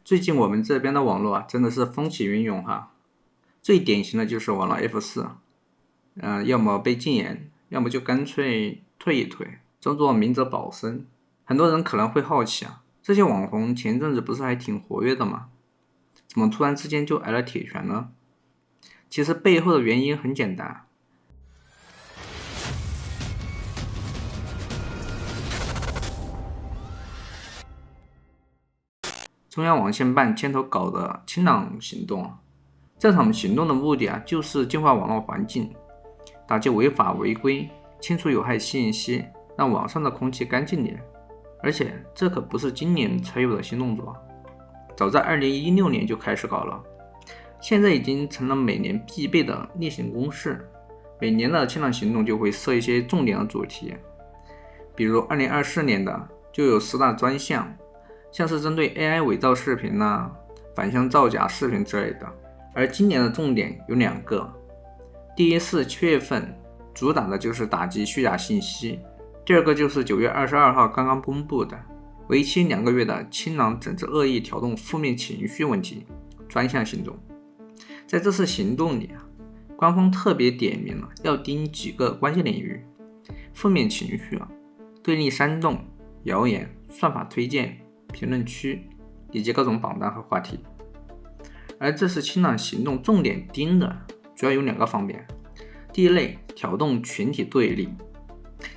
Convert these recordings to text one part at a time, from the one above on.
最近我们这边的网络真的是风起云涌哈，最典型的就是网络 F4，要么被禁言，要么就干脆退一退，装作明哲保身。很多人可能会好奇这些网红前阵子不是还挺活跃的吗？怎么突然之间就挨了铁拳呢？其实背后的原因很简单。中央网信办牵头搞的清朗行动，这场行动的目的就是净化网络环境，打击违法违规，清除有害信息，让网上的空气干净点。而且这可不是今年才有的新动作，早在2016年就开始搞了，现在已经成了每年必备的例行公事。每年的清朗行动就会设一些重点的主题，比如2024年的就有10大专项，像是针对 AI 伪造视频反向造假视频之类的。而今年的重点有2个，第一是7月份主打的就是打击虚假信息，第二个就是9月22号刚刚公布的为期2个月的清朗整治恶意挑动负面情绪问题专项行动。在这次行动里官方特别点明了要盯几个关键领域：负面情绪对立煽动、谣言、算法推荐、评论区以及各种榜单和话题。而这次清朗行动重点盯的主要有2个方面。第一类，挑动群体对立，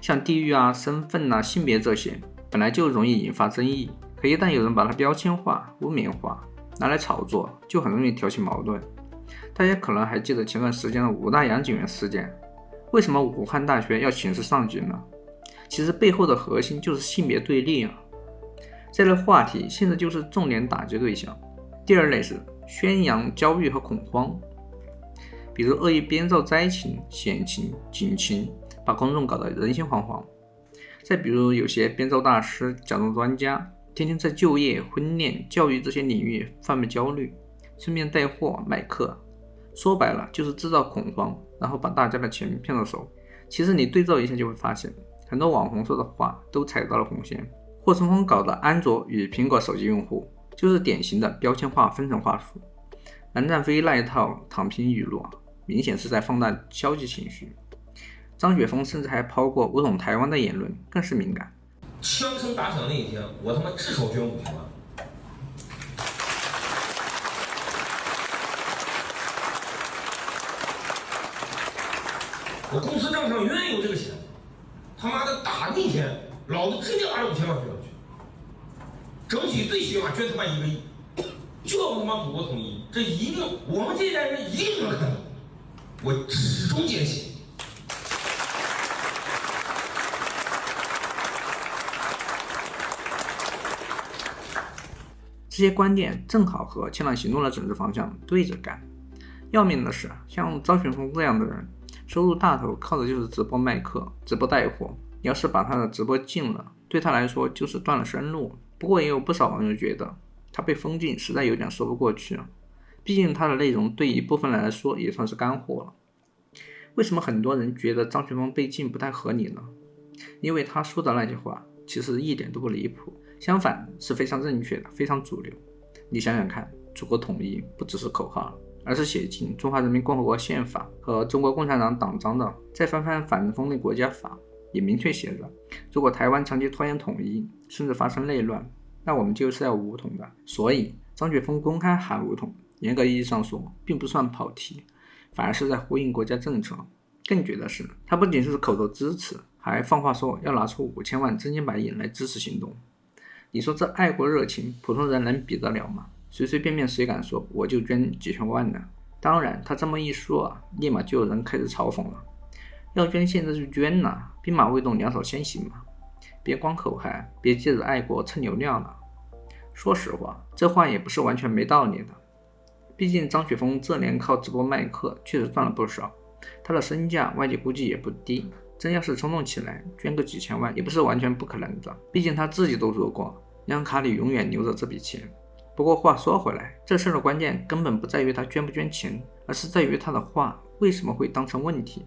像地域身份性别这些本来就容易引发争议，可一旦有人把它标签化、污名化，拿来炒作，就很容易挑起矛盾。大家可能还记得前段时间的5大洋警员事件，为什么武汉大学要请示上级呢？其实背后的核心就是性别对立这类话题现在就是重点打击对象。第二类是宣扬焦虑和恐慌，比如恶意编造灾情、险情、警情，把公众搞得人心惶惶。再比如有些编造大师、假装专家，天天在就业、婚恋、教育这些领域贩卖焦虑，顺便带货卖课，说白了就是制造恐慌，然后把大家的钱骗到手。其实你对照一下就会发现，很多网红说的话都踩到了红线。霍春风搞的安卓与苹果手机用户就是典型的标签化分层话术。蓝占飞那一套躺平语录明显是在放大消极情绪。张雪峰甚至还抛过武统台湾的言论，更是敏感。枪声打响那一天，我他妈至少捐5000万。我公司账上永远有这个钱，他妈的打那天，老子直接把5000万捐上去，整体最起码捐他妈1个亿，就要他妈祖国统一，这一定我们这一代人一定能看到，我始终坚信。这些观点正好和清朗行动的整治方向对着干。要命的是，像张雪峰这样的人，收入大头靠的就是直播卖课、直播带货。要是把他的直播禁了，对他来说就是断了生路。不过也有不少网友觉得他被封禁实在有点说不过去毕竟他的内容对一部分人来说也算是干货了。为什么很多人觉得张雪峰被禁不太合理呢？因为他说的那些话其实一点都不离谱，相反是非常正确的，非常主流。你想想看，祖国统一不只是口号，而是写进中华人民共和国宪法和中国共产党党章的。再翻翻反分裂国家法，也明确写着，如果台湾长期拖延统一，甚至发生内乱，那我们就是要武统的。所以张雪峰公开喊武统，严格意义上说并不算跑题，反而是在呼应国家政策。更绝的是，他不仅是口头支持，还放话说要拿出5000万真金白银来支持行动。你说这爱国热情，普通人能比得了吗？随随便便谁敢说我就捐几千万呢？当然他这么一说立马就有人开始嘲讽了，要捐现在就捐兵马未动两手先行嘛，别光口嗨，别借着爱国蹭流量了。说实话，这话也不是完全没道理的，毕竟张雪峰这年靠直播卖课确实赚了不少，他的身价外界估计也不低，真要是冲动起来捐个几千万也不是完全不可能的，毕竟他自己都说过银行卡里永远留着这笔钱。不过话说回来，这事的关键根本不在于他捐不捐钱，而是在于他的话为什么会当成问题。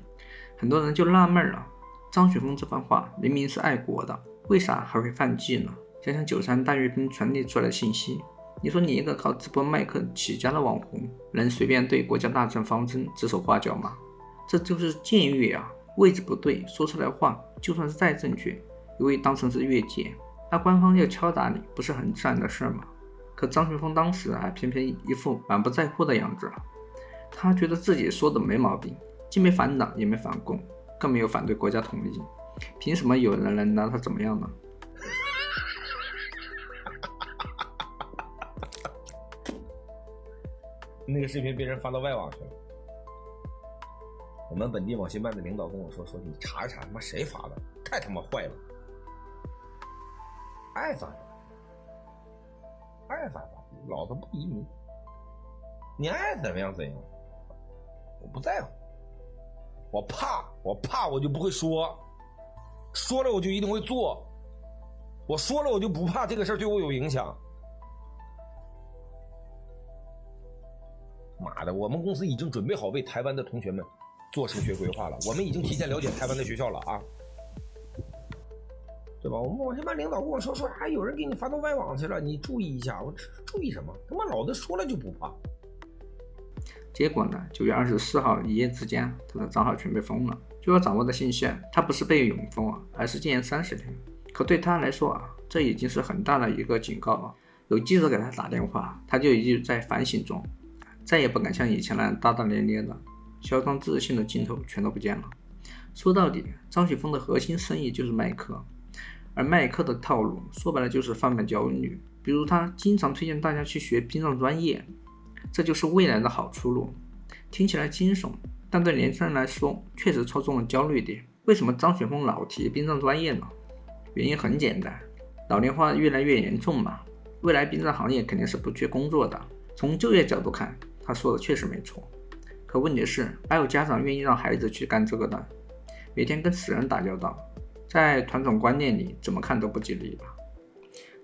很多人就纳闷了，张雪峰这番话明明是爱国的，为啥还会犯忌呢？想想93大阅兵传递出来的信息，你说你一个靠直播卖课起家的网红，能随便对国家大政方针指手画脚吗？这就是僭越啊！位置不对，说出来话就算是再正确，也会当成是越界。那官方要敲打你，不是很自然的事吗？可张学峰当时还偏偏一副满不在乎的样子，他觉得自己说的没毛病，既没反党也没反共，更没有反对国家统一，凭什么有人能拿他怎么样呢？那个视频被人发到外网去了。我们本地网信办的领导跟我说你查一查，他妈谁发的？太他妈坏了！爱发老子不移民，你爱怎么样怎样，我不在乎。我怕我就不会说，说了我就一定会做，我说了我就不怕这个事儿对我有影响。妈的，我们公司已经准备好为台湾的同学们做升学规划了，我们已经提前了解台湾的学校了啊，对吧？我们网信办领导跟我说有人给你发到外网去了，你注意一下。我注意什么？他妈老子说了就不怕。结果呢，9月24号一夜之间，他的账号全被封了。据我掌握的信息，他不是被永封啊，而是禁言30天。可对他来说啊，这已经是很大的一个警告了。有记者给他打电话，他就一直在反省中，再也不敢像以前那样大大咧咧的，嚣张自信的劲头全都不见了。说到底，张雪峰的核心生意就是卖课，而卖课的套路说白了就是贩卖焦虑。比如他经常推荐大家去学殡葬专业，这就是未来的好出路。听起来惊悚，但对年轻人来说确实戳中了焦虑点。为什么张雪峰老提殡葬专业呢？原因很简单，老龄化越来越严重嘛，未来殡葬行业肯定是不缺工作的。从就业角度看，他说的确实没错。可问题是，哪有家长愿意让孩子去干这个呢？每天跟死人打交道，在传统观念里怎么看都不吉利吧。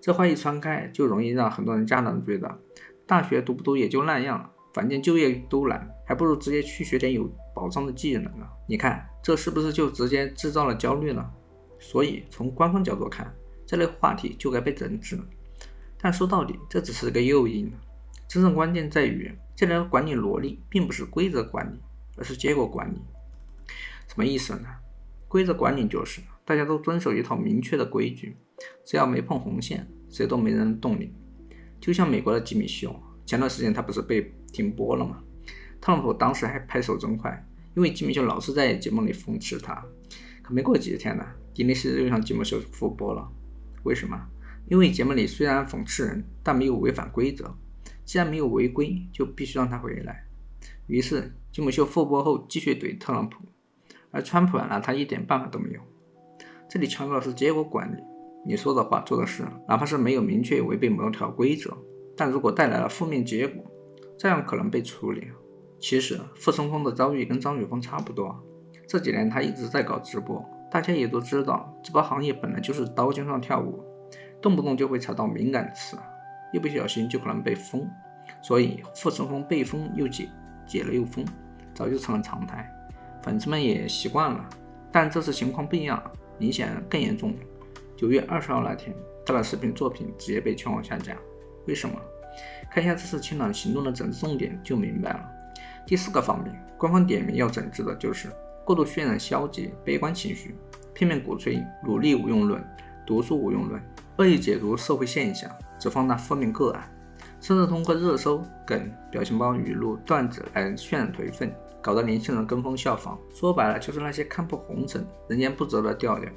这话一传开，就容易让很多人家长觉得大学读不读也就那样，反正就业都难，还不如直接去学点有保障的技能呢。你看这是不是就直接制造了焦虑呢？所以从官方角度看，这类话题就该被整治。但说到底，这只是个诱因，真正关键在于这类管理逻辑并不是规则管理，而是结果管理。什么意思呢？规则管理就是大家都遵守一套明确的规矩，只要没碰红线，谁都没人动你。就像美国的吉米秀，前段时间他不是被停播了吗？特朗普当时还拍手真快，因为吉米秀老是在节目里讽刺他。可没过几天呢，迪士尼又让吉米秀复播了。为什么？因为节目里虽然讽刺人，但没有违反规则，既然没有违规，就必须让他回来。于是吉姆秀复播后继续怼特朗普，而川普拿他一点办法都没有。这里强调的是结果管理，你说的话做的事，哪怕是没有明确违背某条规则，但如果带来了负面结果，这样可能被处理。其实傅聪聪的遭遇跟张雪峰差不多，这几年他一直在搞直播，大家也都知道直播行业本来就是刀尖上跳舞，动不动就会踩到敏感词，一不小心就可能被封。所以傅聪聪被封又解，解了又封，早就成了常态，粉丝们也习惯了。但这次情况不一样，明显更严重。9月20号那天，他的视频作品直接被全网下架。为什么？看一下这次清朗行动的整治重点就明白了。第4个方面，官方点名要整治的就是过度渲染消极悲观情绪，片面鼓吹努力无用论、读书无用论，恶意解读社会现象，只放大负面个案，甚至通过热搜、梗、表情包、语录、段子来渲染颓废，搞得年轻人跟风效仿。说白了就是那些看破红尘、人间不值的调调。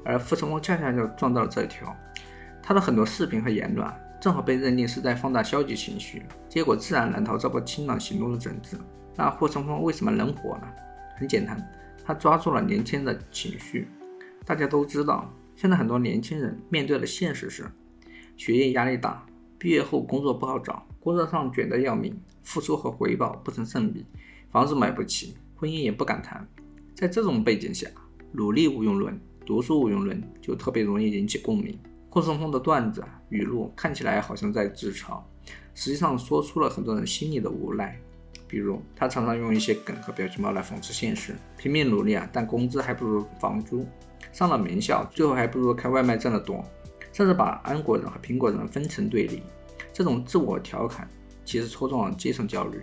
而傅聪聪恰恰就撞到了这一条，他的很多视频和言论正好被认定是在放大消极情绪，结果自然难逃这波清朗行动的整治。那傅聪聪为什么能火呢？很简单，他抓住了年轻人的情绪。大家都知道，现在很多年轻人面对的现实是学业压力大，毕业后工作不好找，工作上卷得要命，付出和回报不成正比，房子买不起，婚姻也不敢谈。在这种背景下，努力无用论、读书无用论就特别容易引起共鸣。傅聪聪的段子、语录看起来好像在自嘲，实际上说出了很多人心里的无奈。比如他常常用一些梗和表情包来讽刺现实，拼命努力但工资还不如房租，上了名校最后还不如开外卖挣得多，甚至把安国人和苹果人分成对立。这种自我调侃其实戳中了阶层焦虑。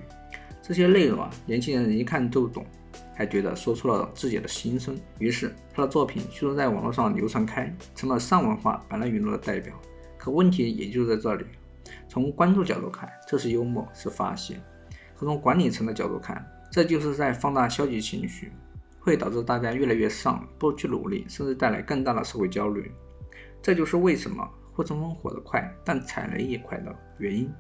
这些内容年轻人一看就懂，还觉得说出了自己的心声，于是他的作品迅速在网络上流传开，成了上文化版纳舆论的代表。可问题也就在这里，从关注角度看，这是幽默，是发泄；可从管理层的角度看，这就是在放大消极情绪，会导致大家越来越丧，不去努力，甚至带来更大的社会焦虑。这就是为什么霍承峰火得快，但踩雷也快的原因。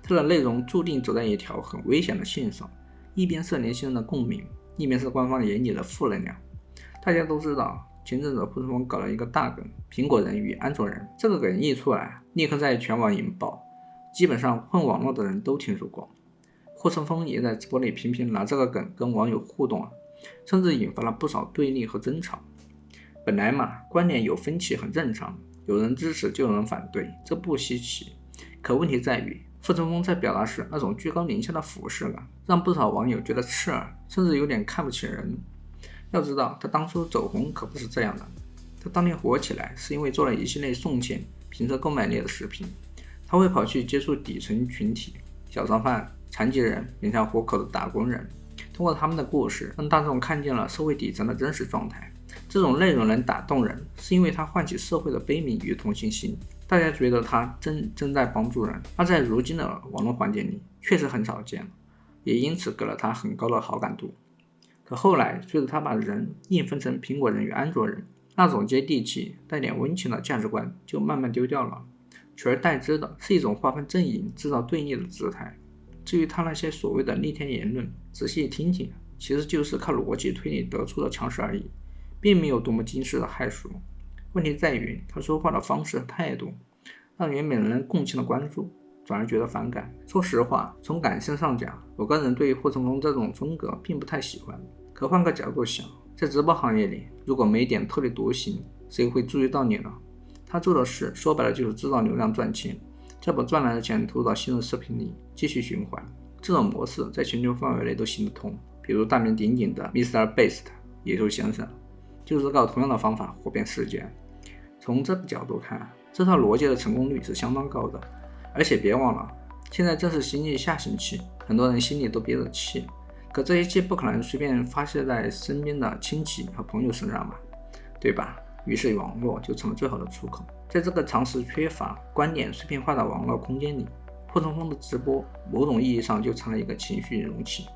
它的内容注定走在一条很危险的线上，一边是年轻人的共鸣，一边是官方眼里的负能量。大家都知道，前阵子霍承峰搞了一个大梗，苹果人与安卓人，这个梗一出来，立刻在全网引爆，基本上混网络的人都听说过。霍承峰也在直播里频频拿这个梗跟网友互动，甚至引发了不少对立和争吵。本来观点有分歧很正常，有人支持就有人反对，这不稀奇。可问题在于，霍承峰在表达时那种居高临下的俯视感，让不少网友觉得刺耳，甚至有点看不起人。要知道，他当初走红可不是这样的，他当年火起来是因为做了一系列送钱、评测购买力的视频。他会跑去接触底层群体，小商贩、残疾人、勉强活口的打工人，通过他们的故事，让大众看见了社会底层的真实状态。这种内容能打动人，是因为它唤起社会的悲悯与同情心，大家觉得他真在帮助人，而在如今的网络环境里确实很少见，也因此给了他很高的好感度。可后来随着他把人硬分成苹果人与安卓人，那种接地气带点温情的价值观就慢慢丢掉了，取而代之的是一种划分阵营制造对立的姿态。至于他那些所谓的逆天言论，仔细听听，其实就是靠逻辑推理得出的常识而已，并没有多么惊世的骇俗。问题在于他说话的方式和态度，让原本人共情的关注转而觉得反感。说实话，从感性上讲，我个人对霍承峰这种风格并不太喜欢。可换个角度想，在直播行业里，如果没点特立独行，谁会注意到你呢？他做的事说白了就是制造流量赚钱，再把赚来的钱投到新的视频里继续循环。这种模式在全球范围内都行得通，比如大名鼎鼎的 MrBeast 野兽先生就是靠同样的方法火遍世界。从这个角度看，这套逻辑的成功率是相当高的。而且别忘了，现在正是经济下行期，很多人心里都憋着气，可这些气不可能随便发泄在身边的亲戚和朋友身上吧，对吧？于是网络就成了最好的出口。在这个常识缺乏、观点碎片化的网络空间里，霍承峰的直播某种意义上就成了一个情绪容器，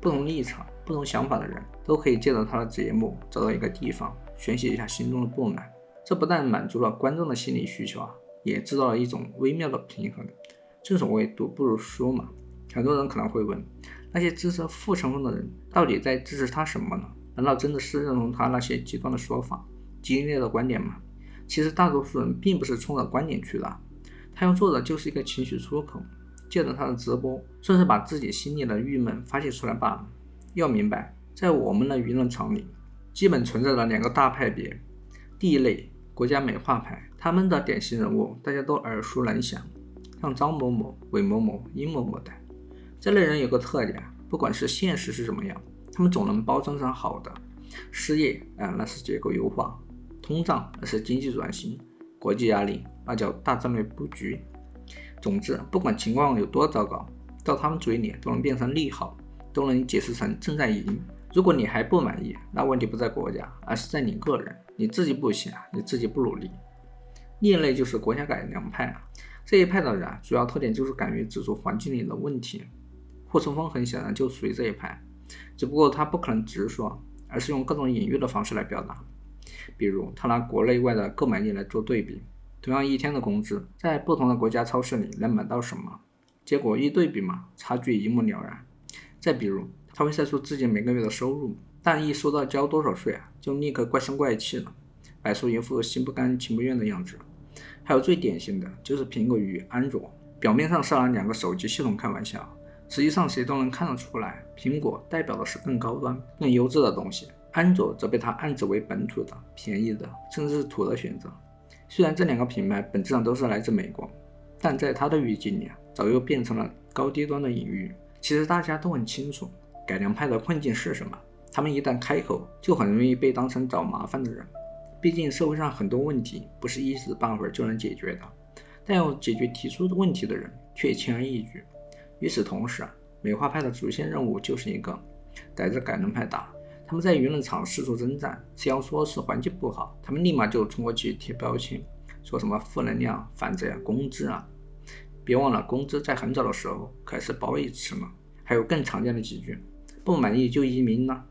不同立场、不同想法的人都可以借着他的节目找到一个地方宣泄一下心中的不满。这不但满足了观众的心理需求也制造了一种微妙的平衡。正所谓读不如书嘛。很多人可能会问，那些支持霍承峰的人到底在支持他什么呢？难道真的是认同他那些极端的说法、激烈的观点吗？其实大多数人并不是冲着观点去的，他要做的就是一个情绪出口，借着他的直播，算是把自己心里的郁闷发泄出来罢了。要明白，在我们的舆论场里，基本存在着两个大派别，第一类国家美化派，他们的典型人物大家都耳熟能详，像张某某、韦某某、殷某某等。这类人有个特点，不管是现实是怎么样，他们总能包装成好的。失业那是结构优化，通胀那是经济转型，国际压力那叫大战略布局。总之，不管情况有多糟糕，到他们嘴里都能变成利好，都能解释成正在赢。如果你还不满意，那问题不在国家，而是在你个人，你自己不行，你自己不努力。另一类就是国家改良派这一派的人主要特点就是敢于指出环境里的问题。霍承峰很显然就属于这一派，只不过他不可能直说，而是用各种隐喻的方式来表达。比如他拿国内外的购买力来做对比，同样一天的工资，在不同的国家超市里能买到什么，结果一对比差距一目了然。再比如他会晒出自己每个月的收入，但一说到交多少税就立刻怪声怪气了，摆出一副心不甘情不愿的样子。还有最典型的就是苹果与安卓，表面上是拿两个手机系统开玩笑，实际上谁都能看得出来，苹果代表的是更高端、更优质的东西，安卓则被他暗指为本土的、便宜的，甚至是土的选择。虽然这两个品牌本质上都是来自美国，但在他的语境里早又变成了高低端的隐喻。其实大家都很清楚，改良派的困境是什么？他们一旦开口，就很容易被当成找麻烦的人。毕竟社会上很多问题不是一时半会儿就能解决的，但要解决提出问题的人却轻而易举。与此同时美化派的主线任务就是一个逮着改良派打。他们在舆论场四处征战，只要说是环境不好，他们立马就冲过去贴标签，说什么负能量、反贼、工资啊。别忘了，工资在很早的时候可是褒义词呢。还有更常见的几句：不满意就移民呢，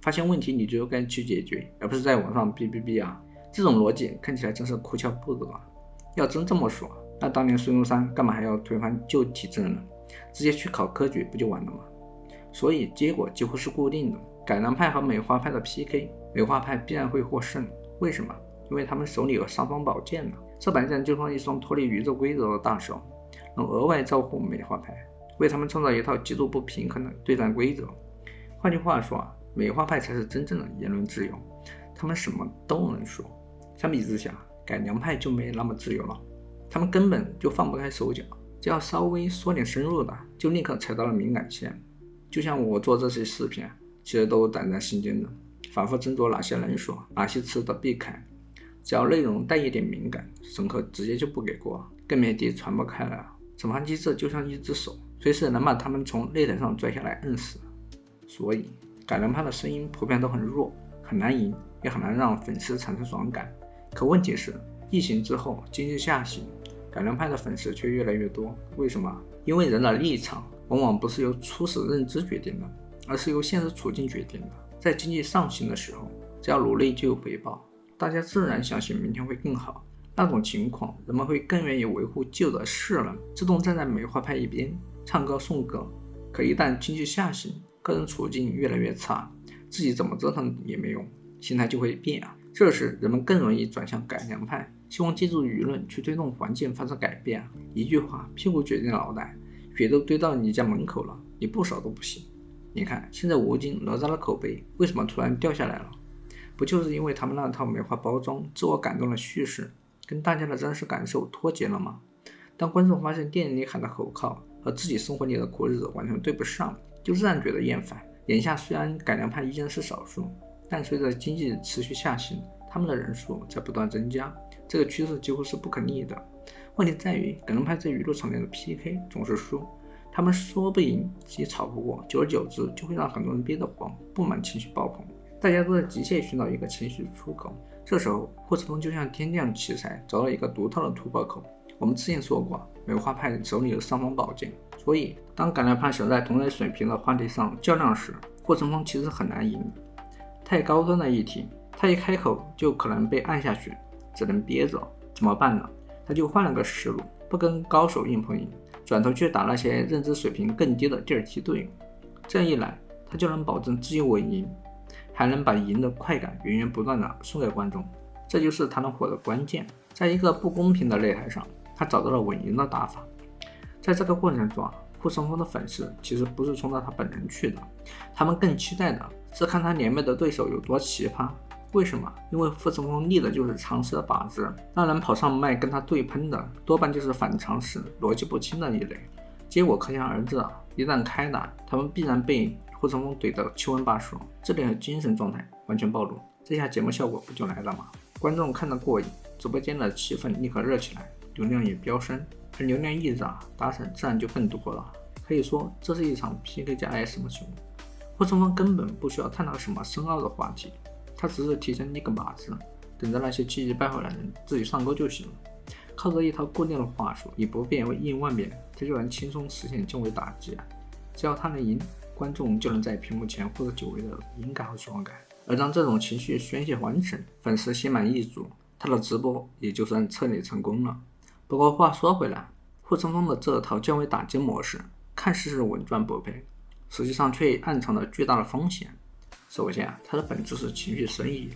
发现问题你就该去解决，而不是在网上哔哔哔啊。这种逻辑看起来真是哭笑不得。要真这么说，那当年孙中山干嘛还要推翻旧体制呢？直接去考科举不就完了吗？所以结果几乎是固定的，改良派和美化派的 PK， 美化派必然会获胜。为什么？因为他们手里有尚方宝剑了，这摆件就像一双脱离宇宙规则的大手，能额外招呼美化派，为他们创造一套极度不平衡的对战规则。换句话说美化派才是真正的言论自由，他们什么都能说。相比之下，改良派就没那么自由了，他们根本就放不开手脚，只要稍微说点深入的，就立刻踩到了敏感线。就像我做这些视频，其实都胆战心惊的，反复斟酌哪些能说，哪些词得避开。只要内容带一点敏感，审核直接就不给过，更别提传播开来了。审判机制就像一只手，随时能把他们从擂台上拽下来摁死。所以改良派的声音普遍都很弱，很难赢，也很难让粉丝产生爽感。可问题是，疫情之后经济下行，改良派的粉丝却越来越多。为什么？因为人的立场往往不是由初始认知决定的，而是由现实处境决定的。在经济上行的时候，只要努力就有回报，大家自然相信明天会更好。那种情况，人们会更愿意维护旧的势能，自动站在美化派一边，唱歌颂歌。可一旦经济下行，个人处境越来越差，自己怎么折腾也没用，心态就会变啊。这时人们更容易转向改良派，希望借助舆论去推动环境发生改变。一句话，屁股决定脑袋，血都堆到你家门口了，你不少都不行。你看现在吴京、哪吒的口碑为什么突然掉下来了？不就是因为他们那套美化包装、自我感动的叙事跟大家的真实感受脱节了吗？当观众发现电影里喊的口号和自己生活里的苦日子完全对不上，就自然觉得厌烦。眼下虽然改良派依然是少数，但随着经济持续下行，他们的人数在不断增加，这个趋势几乎是不可逆的。问题在于改良派在娱乐场面的 PK 总是输，他们说不赢也吵不过，久而久之就会让很多人憋得慌，不满情绪爆棚。大家都在急切寻找一个情绪出口，这时候霍次峰就像天降奇才，找到一个独特的突破口。我们之前说过，美化派手里有尚方宝剑，所以当改良派想在同类水平的话题上较量时，霍次峰其实很难赢。太高端的议题，他一开口就可能被按下去，只能憋着。怎么办呢？他就换了个思路，不跟高手硬碰硬，转头去打那些认知水平更低的第二梯队。这样一来，他就能保证自己稳赢，还能把赢的快感源源不断的送给观众。这就是他能火的关键。在一个不公平的擂台上，他找到了稳赢的打法。在这个过程中，霍次峰的粉丝其实不是冲着他本人去的，他们更期待的是看他连麦的对手有多奇葩。为什么？因为霍次峰立的就是常识的靶子，那人跑上麦跟他对喷的多半就是反常识、逻辑不清的一类。结果可想而知一旦开打，他们必然被霍次峰怼得七荤八素，这里的精神状态完全暴露。这下节目效果不就来了吗？观众看得过瘾，直播间的气氛立刻热起来，流量也飙升，而流量一涨，打赏自然就更多了。可以说这是一场 PK 加 SM 秀。霍次峰根本不需要探讨什么深奥的话题，他只是提前立个靶子，等着那些气急败坏的人自己上钩就行了。靠着一套固定的话术，以不变为应万变，他就能轻松实现降维打击。只要他能赢，观众就能在屏幕前获得久违的赢感和爽感。而当这种情绪宣泄完成，粉丝心满意足，他的直播也就算彻底成功了。不过话说回来，霍次峰的这套降维打击模式看似是稳赚不赔，实际上却暗藏了巨大的风险。首先他的本质是情绪生意，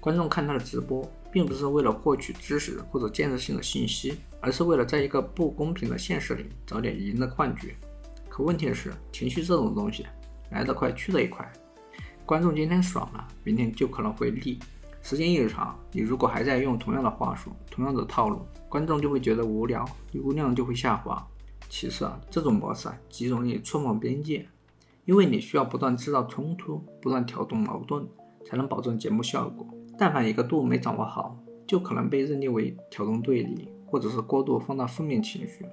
观众看他的直播并不是为了获取知识或者建设性的信息，而是为了在一个不公平的现实里找点赢的幻觉。可问题是，情绪这种东西来得快去得也快，观众今天爽了，明天就可能会腻。时间一长，你如果还在用同样的话术、同样的套路，观众就会觉得无聊，流量就会下滑。其次这种模式极容易触碰边界，因为你需要不断制造冲突，不断挑动矛盾，才能保证节目效果。但凡一个度没掌握好，就可能被认定为挑动对立，或者是过度放大负面情绪，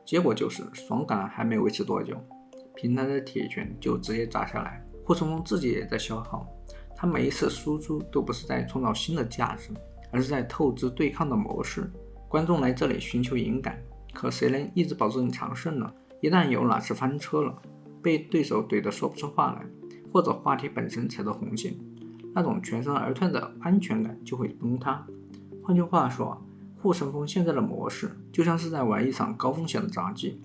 结果就是爽感还没维持多久，平台的铁拳就直接砸下来。护城风自己也在消耗，他每一次输出都不是在创造新的价值，而是在透支对抗的模式。观众来这里寻求赢感，可谁能一直保证长胜呢？一旦有哪次翻车了，被对手怼得说不出话来，或者话题本身踩到红线，那种全身而退的安全感就会崩塌。换句话说，护城风现在的模式就像是在玩一场高风险的杂技，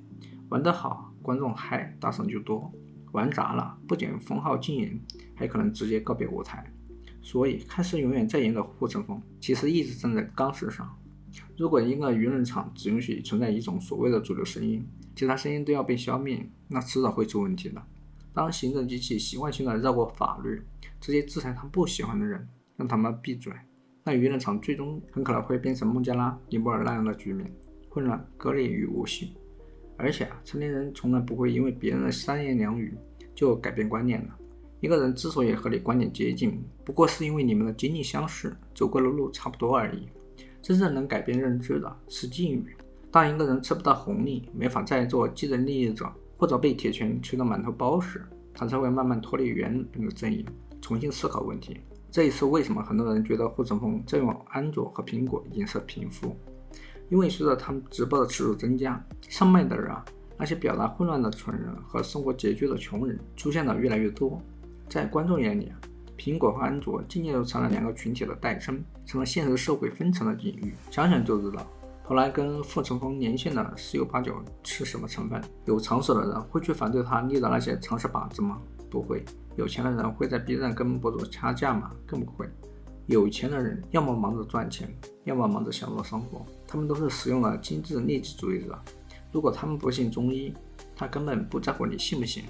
玩得好，观众嗨，打赏就多；玩砸了，不仅封号禁言，还可能直接告别舞台。所以看似永远在赢的护城风，其实一直站在钢丝上。如果一个舆论场只允许存在一种所谓的主流声音，其他声音都要被消灭，那迟早会出问题的。当行政机器习惯性的绕过法律，直接制裁他不喜欢的人，让他们闭嘴，那舆论场最终很可能会变成孟加拉、尼泊尔那样的局面，混乱、割裂与无序。而且成年人从来不会因为别人的三言两语就改变观念的。一个人之所以和你观点接近，不过是因为你们的经历相似，走过的路差不多而已。真正能改变认知的是境遇。当一个人吃不到红利，没法再做既得利益者，或者被铁拳捶得满头包时，他才会慢慢脱离原本的阵营，重新思考问题。这也是为什么很多人觉得护城风在用安卓和苹果影射贫富，因为随着他们直播的次数增加，上麦的人那些表达混乱的蠢人和生活拮据的穷人出现的越来越多。在观众眼里苹果和安卓渐渐就成了两个群体的代称，成了现实社会分层的隐喻。想想就知道，后来跟护城风连线的十有八九是什么成分？有常识的人会去反对他立的那些常识靶子吗？不会。有钱的人会在 B 站跟博主掐架吗？更不会。有钱的人要么忙着赚钱，要么忙着享受生活，他们都是使用了精致利己主义者。如果他们不信中医，他根本不在乎你信不信；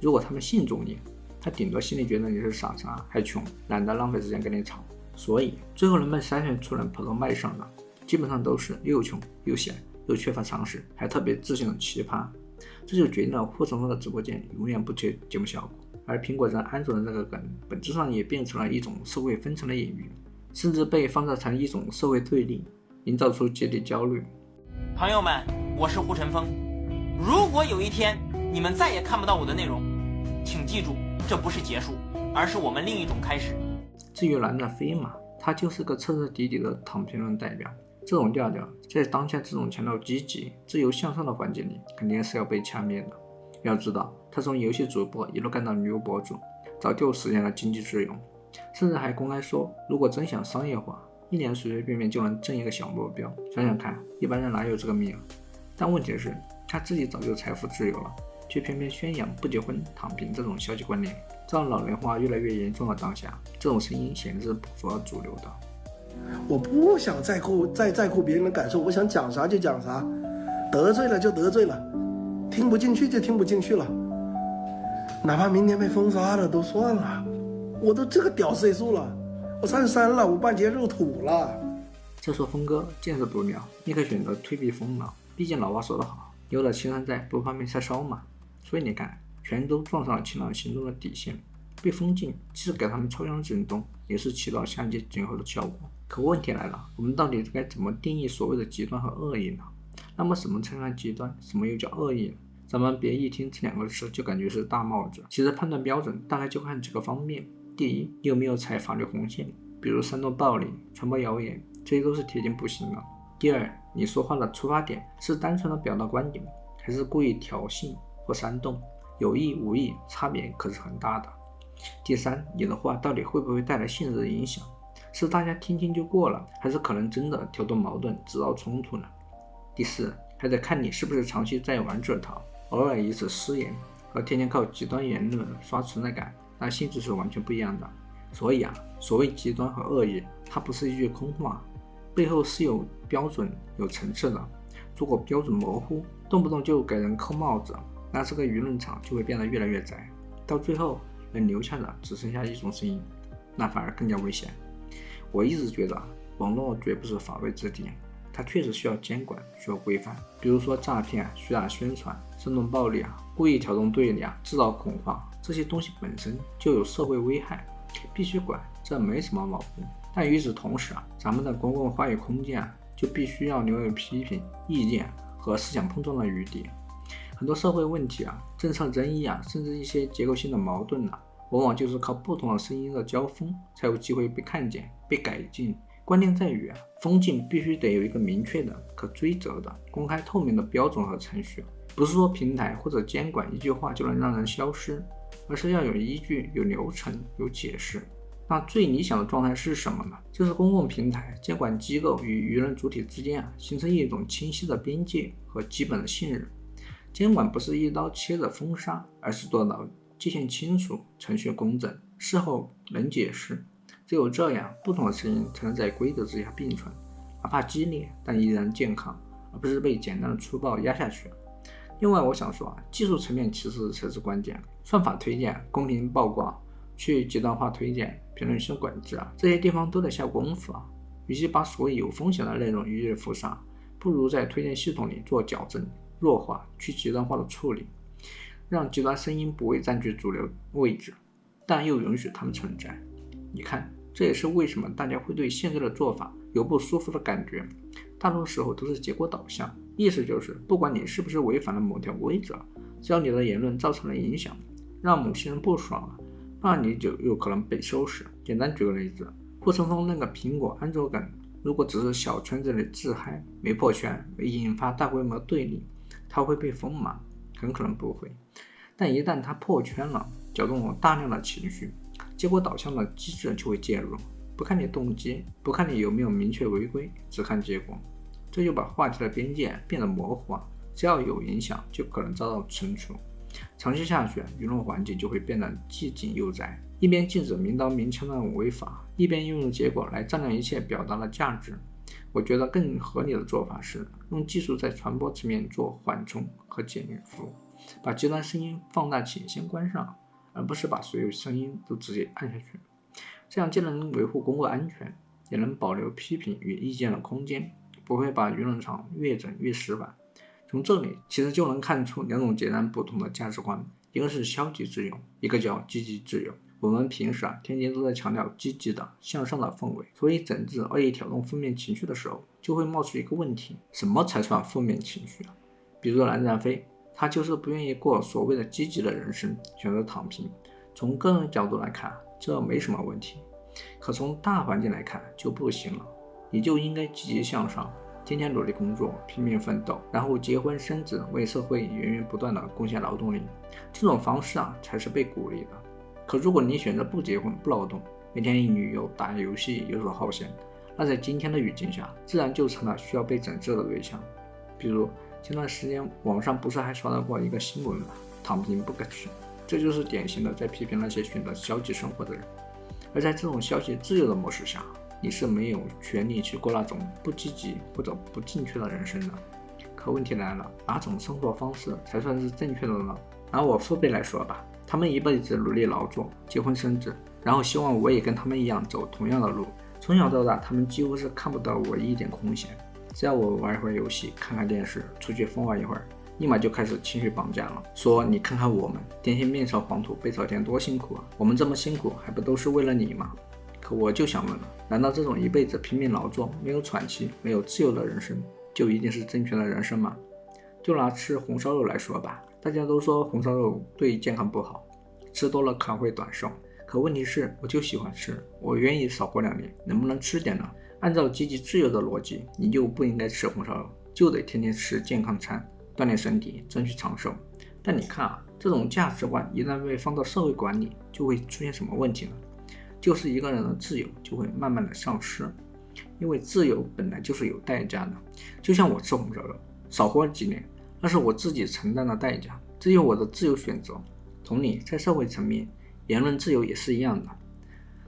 如果他们信中医，他顶多心里觉得你是傻叉还穷，懒得浪费时间跟你吵。所以最后能被筛选出人跑到麦上的，基本上都是又穷又闲又缺乏常识还特别自信的奇葩。这就决定了护城风的直播间永远不缺节目效果。而苹果人安卓人这个梗本质上也变成了一种社会分层的隐喻，甚至被放大成一种社会对立，营造出阶级焦虑。朋友们，我是护城风，如果有一天你们再也看不到我的内容，请记住，这不是结束，而是我们另一种开始。至于蓝的飞马，他就是个彻彻底底的躺平论代表。这种调调在当下这种强调积极自由向上的环境里肯定是要被掐灭的。要知道，他从游戏主播一路干到旅游博主，早就实现了经济自由，甚至还公开说，如果真想商业化，一年随随便便就能挣一个小目标。想想看，一般人哪有这个命？但问题是，他自己早就财富自由了，却偏偏宣扬不结婚躺平这种消极观念。在老龄化越来越严重的当下，这种声音显然是不符合主流的。我不想在乎别人的感受，我想讲啥就讲啥，得罪了就得罪了，听不进去就听不进去了，哪怕明天被封杀了都算了。我都这个屌岁数了，我33了，我半截肉土了。再说峰哥见识不妙，你可以选择退避风脑，毕竟老话说得好，有了青山在，不怕没柴烧嘛。所以你看，全都撞上了清朗行动的底线，被封禁，即使给他们抽样震动，也是起到相机检核的效果。可问题来了，我们到底该怎么定义所谓的极端和恶意呢？那么什么才算极端，什么又叫恶意呢？咱们别一听这两个词就感觉是大帽子，其实判断标准大概就看几个方面。第一，有没有踩法律红线，比如煽动暴力、传播谣言，这些都是铁定不行的。第二，你说话的出发点是单纯的表达观点，还是故意挑衅或煽动，有意无意差别可是很大的。第三，你的话到底会不会带来现实的影响，是大家听听就过了，还是可能真的挑动矛盾制造冲突呢？第四，还得看你是不是长期在玩这套，偶尔一次失言和天天靠极端言论刷存在感，那性质是完全不一样的。所以所谓极端和恶意，它不是一句空话，背后是有标准有层次的。如果标准模糊，动不动就给人扣帽子，那这个舆论场就会变得越来越窄，到最后能留下的只剩下一种声音，那反而更加危险。我一直觉得网络绝不是法外之地，它确实需要监管，需要规范。比如说诈骗、虚假宣传、煽动暴力故意挑动对立制造恐慌，这些东西本身就有社会危害，必须管，这没什么毛病。但与此同时咱们的公共话语空间就必须要留有批评、意见和思想碰撞的余地。很多社会问题政策争议甚至一些结构性的矛盾往往就是靠不同的声音的交锋，才有机会被看见、被改进。关键在于风禁必须得有一个明确的、可追责的、公开透明的标准和程序，不是说平台或者监管一句话就能让人消失，而是要有依据、有流程、有解释。那最理想的状态是什么呢？就是公共平台、监管机构与舆论主体之间形成一种清晰的边界和基本的信任。监管不是一刀切的封杀，而是做到界限清楚、程序公正、事后能解释。只有这样，不同的声音才能在规则之下并存，哪怕激烈，但依然健康，而不是被简单的粗暴压下去。另外，我想说技术层面其实才是关键。算法推荐、公平曝光、去极端化推荐、评论区管制这些地方都得下功夫与其把所谓有风险的内容予以封杀，不如在推荐系统里做矫正、弱化、去极端化的处理，让极端声音不会占据主流位置，但又允许它们存在。你看，这也是为什么大家会对现在的做法有不舒服的感觉。大多时候都是结果导向，意思就是不管你是不是违反了某条规则，只要你的言论造成了影响，让某些人不爽了，那你就有可能被收拾。简单举个例子，护城风那个苹果安卓梗，如果只是小圈子里自嗨，没破圈，没引发大规模对立，它会被封吗？很可能不会。但一旦它破圈了，搅动了大量的情绪，结果导向的机制就会介入，不看你动机，不看你有没有明确违规，只看结果。这就把话题的边界变得模糊只要有影响就可能遭到惩处。长期下去，舆论环境就会变得既紧又窄，一边禁止明刀明枪的违法，一边又用结果来丈量一切表达的价值。我觉得更合理的做法是用技术在传播层面做缓冲和减负，把极端声音放大器先关上，而不是把所有声音都直接按下去。这样既能维护公共安全，也能保留批评与意见的空间，不会把舆论场越整越死板。从这里其实就能看出两种截然不同的价值观，一个是消极自由，一个叫积极自由。我们平时天天都在强调积极的向上的氛围，所以整治恶意挑动负面情绪的时候，就会冒出一个问题：什么才算负面情绪比如蓝占飞，他就是不愿意过所谓的积极的人生，选择躺平。从个人角度来看，这没什么问题，可从大环境来看就不行了。你就应该积极向上，天天努力工作，拼命奋斗，然后结婚生子，为社会源源不断的贡献劳动力。这种方式才是被鼓励的。可如果你选择不结婚不劳动，每天旅游打游戏游手好闲，那在今天的语境下自然就成了需要被整治的对象。比如前段时间网上不是还刷到过一个新闻吗？躺平不可取，这就是典型的在批评那些选择消极生活的人。而在这种消极自由的模式下，你是没有权利去过那种不积极或者不正确的人生的。可问题来了，哪种生活方式才算是正确的呢？拿我父辈来说吧，他们一辈子努力劳作，结婚生子，然后希望我也跟他们一样走同样的路。从小到大，他们几乎是看不到我一点空闲，只要我玩一会儿游戏，看看电视，出去疯玩一会儿，立马就开始情绪绑架了，说你看看我们天天面朝黄土背朝天多辛苦我们这么辛苦还不都是为了你吗？可我就想问了，难道这种一辈子拼命劳作，没有喘息，没有自由的人生，就一定是正确的人生吗？就拿吃红烧肉来说吧，大家都说红烧肉对健康不好，吃多了可能会短寿。可问题是，我就喜欢吃，我愿意少活2年，能不能吃点呢？按照积极自由的逻辑，你就不应该吃红烧肉，就得天天吃健康餐，锻炼身体，争取长寿。但你看这种价值观一旦被放到社会管理，就会出现什么问题呢？就是一个人的自由就会慢慢的丧失，因为自由本来就是有代价的。就像我吃红烧肉，少活几年，那是我自己承担的代价，这有我的自由选择。同理，在社会层面，言论自由也是一样的，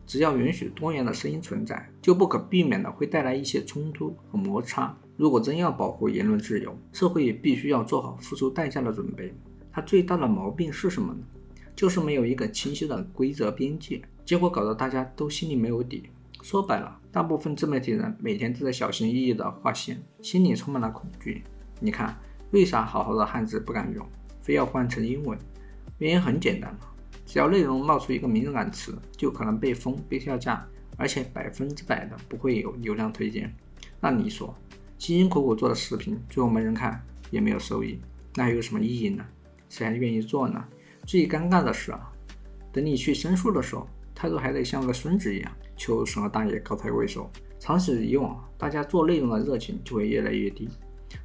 只要允许多元的声音存在，就不可避免的会带来一些冲突和摩擦。如果真要保护言论自由，社会也必须要做好付出代价的准备。它最大的毛病是什么呢？就是没有一个清晰的规则边界，结果搞得大家都心里没有底。说白了，大部分自媒体人每天都在小心翼翼地划线，心里充满了恐惧。你看，为啥好好的汉字不敢用，非要换成英文？原因很简单，只要内容冒出一个敏感词，就可能被封被下架，而且100%的不会有流量推荐。那你说，辛辛苦苦做的视频，最后没人看，也没有收益，那还有什么意义呢？谁还愿意做呢？最尴尬的是等你去申诉的时候，态度还得像个孙子一样，求省和大爷高抬贵手。长此以往，大家做内容的热情就会越来越低，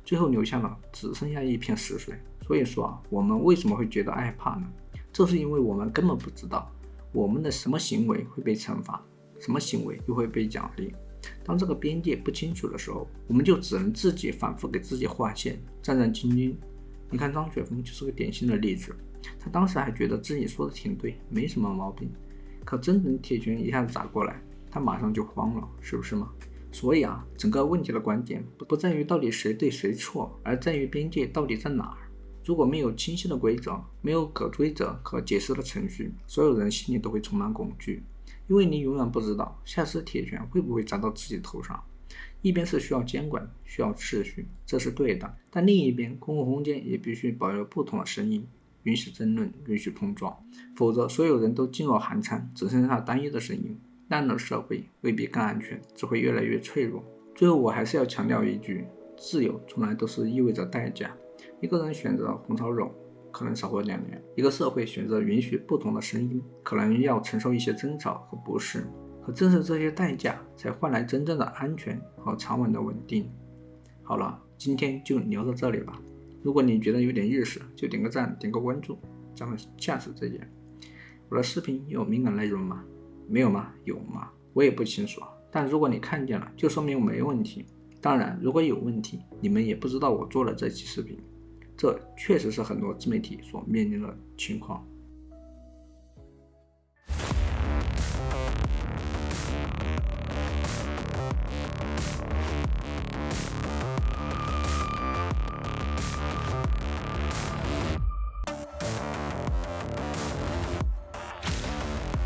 最后留下了只剩下一片死水。所以说我们为什么会觉得害怕呢？这是因为我们根本不知道我们的什么行为会被惩罚，什么行为又会被奖励。当这个边界不清楚的时候，我们就只能自己反复给自己划线，战战兢兢。你看张雪峰就是个典型的例子，他当时还觉得自己说的挺对，没什么毛病，可真等铁拳一下子砸过来，他马上就慌了，是不是吗？所以整个问题的观点不在于到底谁对谁错，而在于边界到底在哪儿。如果没有清晰的规则，没有可追责和解释的程序，所有人心里都会充满恐惧，因为你永远不知道下次铁拳会不会砸到自己头上。一边是需要监管，需要秩序，这是对的，但另一边公共空间也必须保留不同的声音，允许争论，允许碰撞，否则所有人都噤若寒蝉，只剩下单一的声音，那样的社会未必更安全，只会越来越脆弱。最后我还是要强调一句，自由从来都是意味着代价。一个人选择红烧肉，可能少活2年；一个社会选择允许不同的声音，可能要承受一些争吵和不适。可正是这些代价，才换来真正的安全和长稳的稳定。好了，今天就聊到这里吧。如果你觉得有点意思，就点个赞，点个关注。咱们下次再见。我的视频有敏感内容吗？没有吗？有吗？我也不清楚。但如果你看见了，就说明我没问题。当然，如果有问题，你们也不知道我做了这期视频。这确实是很多自媒体所面临的情况。